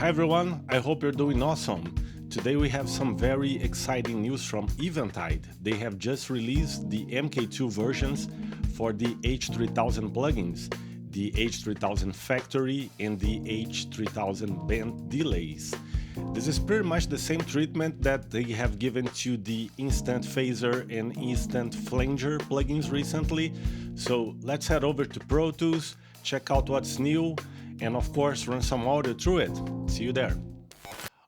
Hi everyone, I hope you're doing awesome. Today we have some very exciting news from Eventide. They have just released the MK2 versions for the H3000 plugins, the H3000 Factory and the H3000 Band Delays. This is pretty much the same treatment that they have given to the Instant Phaser and Instant Flanger plugins recently. So let's head over to Pro Tools, check out what's new, and of course run some audio through it. See you there.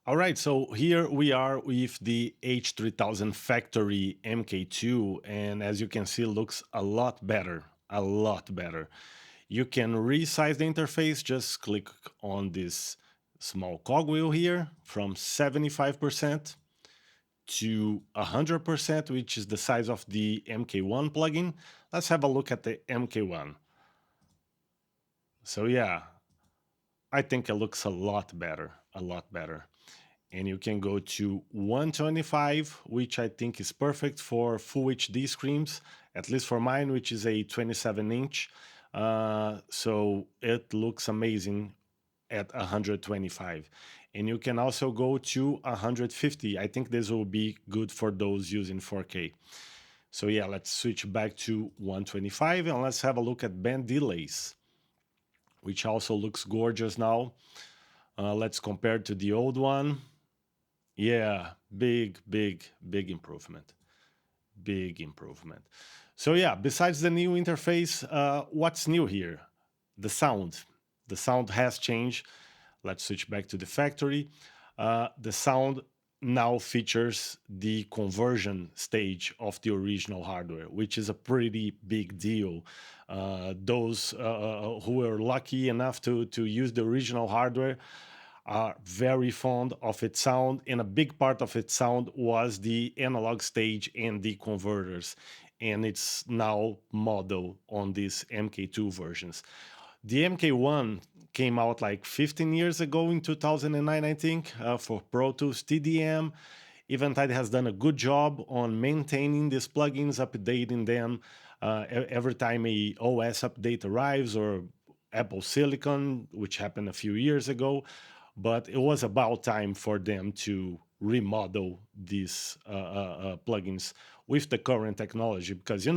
Alright, so here we are with the H3000 Factory MK2, and as you can see, looks a lot better, a lot better. You can resize the interface, just click on this small cogwheel here from 75% to 100%, which is the size of the MK1 plugin. Let's have a look at the MK1. So yeah, I think it looks a lot better, a lot better. And you can go to 125, which I think is perfect for full HD screens, at least for mine, which is a 27-inch. So it looks amazing at 125. And you can also go to 150. I think this will be good for those using 4K. So yeah, let's switch back to 125 and let's have a look at band delays, which also looks gorgeous now. Let's compare to the old one. Yeah, big improvement. Big improvement. So yeah, besides the new interface, what's new here? The sound. The sound has changed. Let's switch back to the factory. The sound now features the conversion stage of the original hardware, which is a pretty big deal. Those who were lucky enough to use the original hardware are very fond of its sound, and a big part of its sound was the analog stage and the converters, and it's now modeled on these MK2 versions. The MK1 came out like 15 years ago in 2009, I think, for Pro Tools TDM. Eventide has done a good job on maintaining these plugins, updating them every time a OS update arrives, or Apple Silicon, which happened a few years ago. But it was about time for them to remodel these plugins with the current technology, because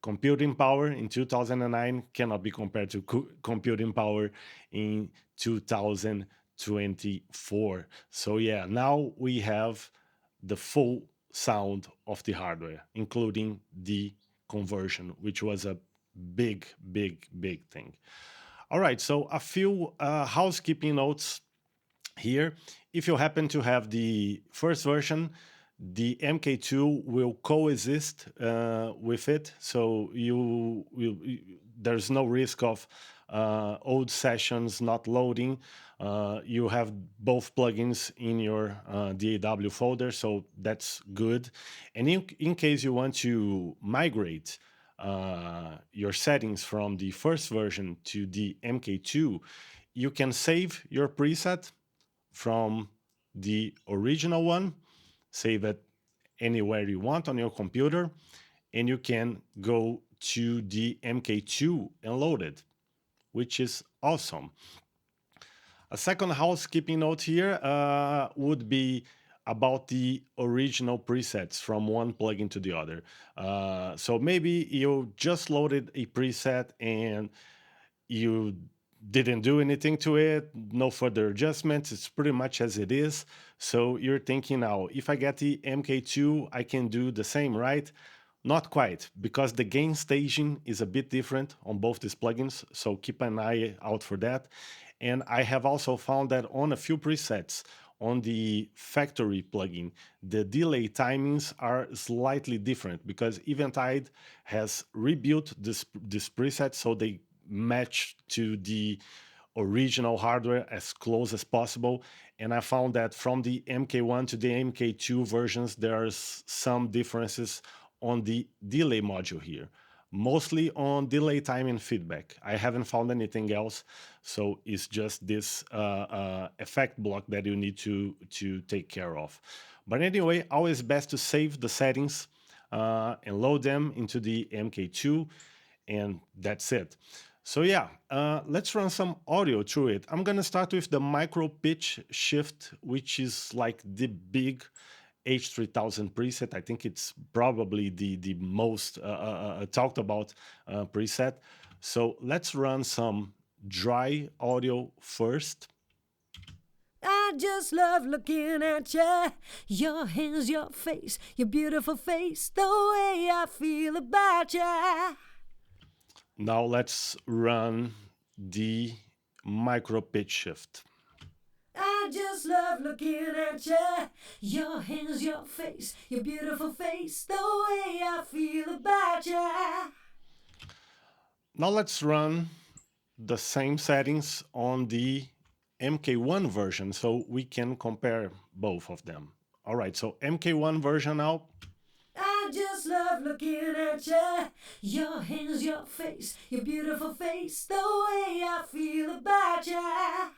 computing power in 2009 cannot be compared to computing power in 2024. So yeah, now we have the full sound of the hardware, including the conversion, which was a big thing. All right, so a few housekeeping notes here. If you happen to have the first version, the MK2 will coexist with it, so there's no risk of old sessions not loading. You have both plugins in your DAW folder, so that's good. And in case you want to migrate your settings from the first version to the MK2, you can save your preset from the original one, save it anywhere you want on your computer, and you can go to the MK2 and load it, which is awesome. A second housekeeping note here would be about the original presets from one plugin to the other. So maybe you just loaded a preset and you didn't do anything to it, no further adjustments, it's pretty much as it is. So you're thinking now, if I get the MK2, I can do the same, right? Not quite, because the gain staging is a bit different on both these plugins, so keep an eye out for that. And I have also found that on a few presets, on the factory plugin, the delay timings are slightly different, because Eventide has rebuilt this preset so they match to the original hardware as close as possible. And I found that from the MK1 to the MK2 versions, there's some differences on the delay module here, mostly on delay time and feedback. I haven't found anything else, so it's just this effect block that you need to take care of. But anyway, always best to save the settings and load them into the MK2, and that's it. So yeah, let's run some audio through it. I'm gonna start with the micro pitch shift, which is like the big H3000 preset. I think it's probably the most talked about preset. So let's run some dry audio first. I just love looking at ya. Your hands, your face, your beautiful face, the way I feel about ya. Now let's run the micro pitch shift. I just love looking at ya. Your hands, your face, your beautiful face, the way I feel about ya. Now let's run the same settings on the MK1 version so we can compare both of them. All right, so MK1 version now. I just love looking at ya. Your hands, your face, your beautiful face, the way I feel about ya.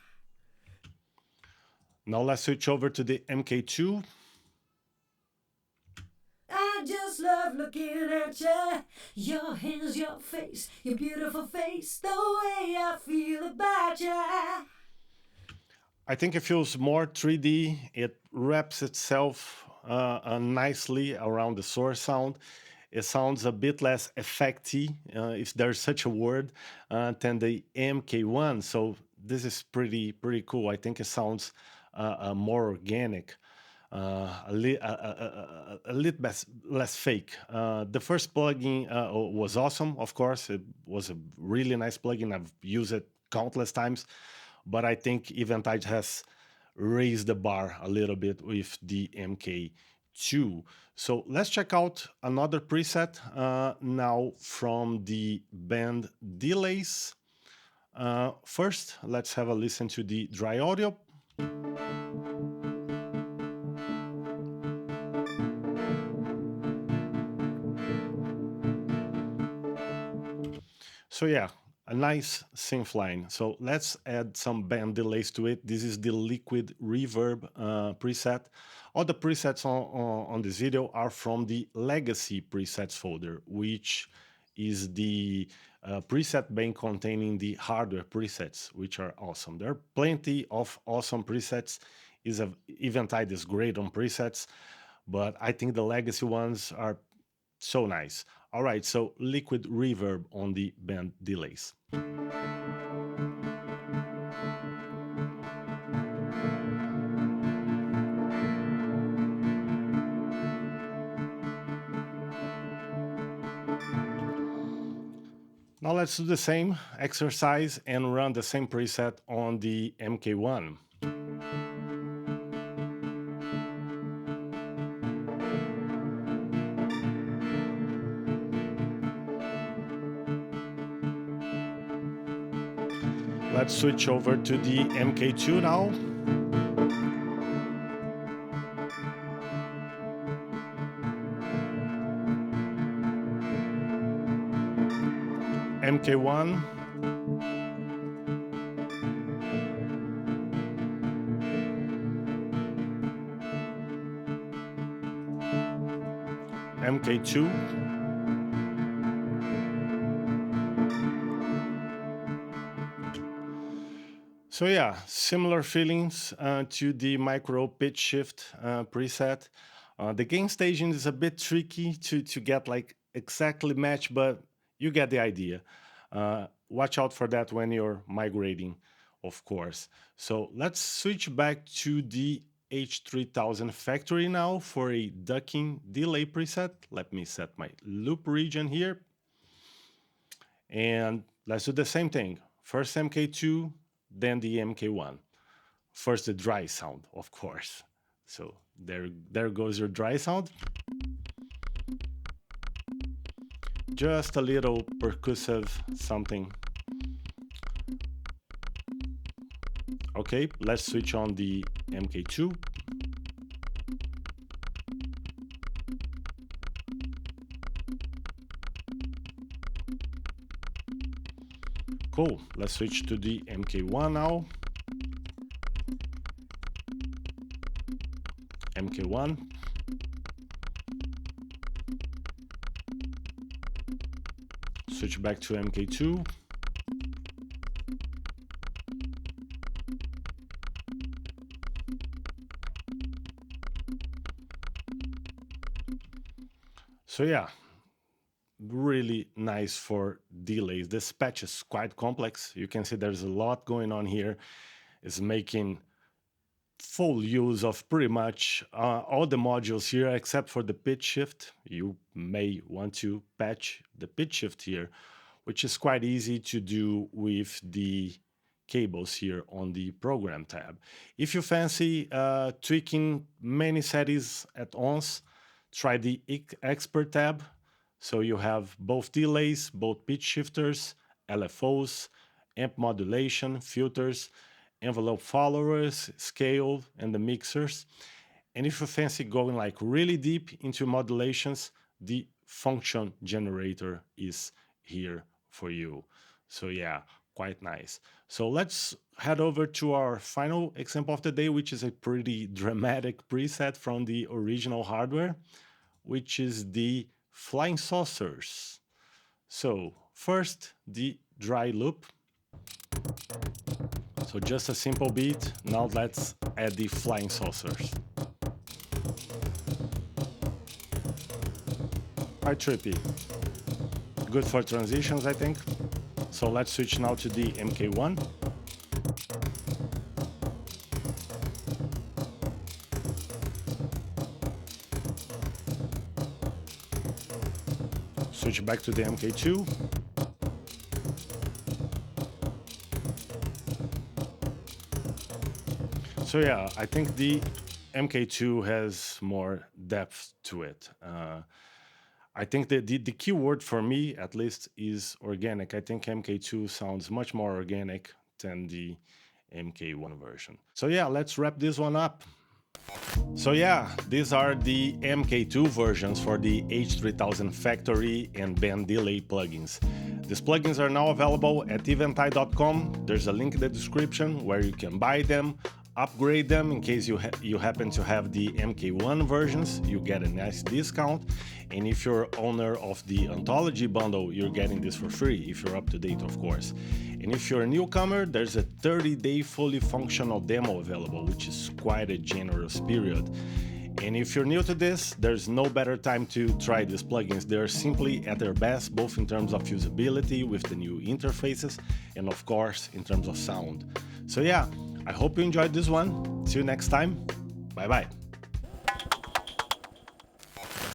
Now let's switch over to the MK2. I just love looking at ya. Your hands, your face, your beautiful face, the way I feel about ya. I think it feels more 3D. It wraps itself nicely around the source sound. It sounds a bit less effecty, if there's such a word, than the MK1. So this is pretty cool. I think it sounds more organic. A little less fake. The first plugin was awesome, of course. It was a really nice plugin. I've used it countless times, but I think Eventide has raised the bar a little bit with the MK2. So let's check out another preset now from the band delays. First, let's have a listen to the dry audio. So yeah, a nice synth line. So let's add some band delays to it. This is the liquid reverb preset. All the presets on this video are from the legacy presets folder, which is the preset bank containing the hardware presets, which are awesome. There are plenty of awesome presets. Eventide is great on presets, but I think the legacy ones are so nice. All right, so liquid reverb on the band delays. Now let's do the same exercise and run the same preset on the MK1. Let's switch over to the MK2 now. MK1. MK2. So yeah, similar feelings to the micro pitch shift preset. The gain staging is a bit tricky to get like exactly match, but you get the idea. Watch out for that when you're migrating, of course. So let's switch back to the H3000 factory now for a ducking delay preset. Let me set my loop region here. And let's do the same thing. First MK2, then the MK1. First the dry sound, of course. So there goes your dry sound. Just a little percussive something. Okay, let's switch on the MK2. Cool, let's switch to the MK1 now. MK1. Switch back to MK2. So yeah, really nice for delays. This patch is quite complex. You can see there's a lot going on here. It's making full use of pretty much all the modules here except for the pitch shift. You may want to patch the pitch shift here, which is quite easy to do with the cables here on the program tab. If you fancy tweaking many settings at once, try the expert tab. So you have both delays, both pitch shifters, LFOs, amp modulation, filters, envelope followers, scale, and the mixers. And if you fancy going like really deep into modulations, the function generator is here for you. So yeah, quite nice. So let's head over to our final example of the day, which is a pretty dramatic preset from the original hardware, which is the flying saucers. So first, the dry loop. So just a simple beat. Now let's add the flying saucers. Quite trippy. Good for transitions, I think. So let's switch now to the MK1. Switch back to the MK2. So yeah, I think the MK2 has more depth to it. I think that the key word for me, at least, is organic. I think MK2 sounds much more organic than the MK1 version. So yeah, let's wrap this one up. So yeah, these are the MK2 versions for the H3000 factory and band delay plugins. These plugins are now available at eventide.com. There's a link in the description where you can buy them, upgrade them in case you happen to have the MK1 versions. You get a nice discount, and if you're owner of the Anthology bundle, you're getting this for free if you're up to date, of course. And if you're a newcomer, there's a 30-day fully functional demo available, which is quite a generous period. And if you're new to this, there's no better time to try these plugins. They're simply at their best, both in terms of usability with the new interfaces and of course in terms of sound. So yeah, I hope you enjoyed this one. See you next time. Bye bye.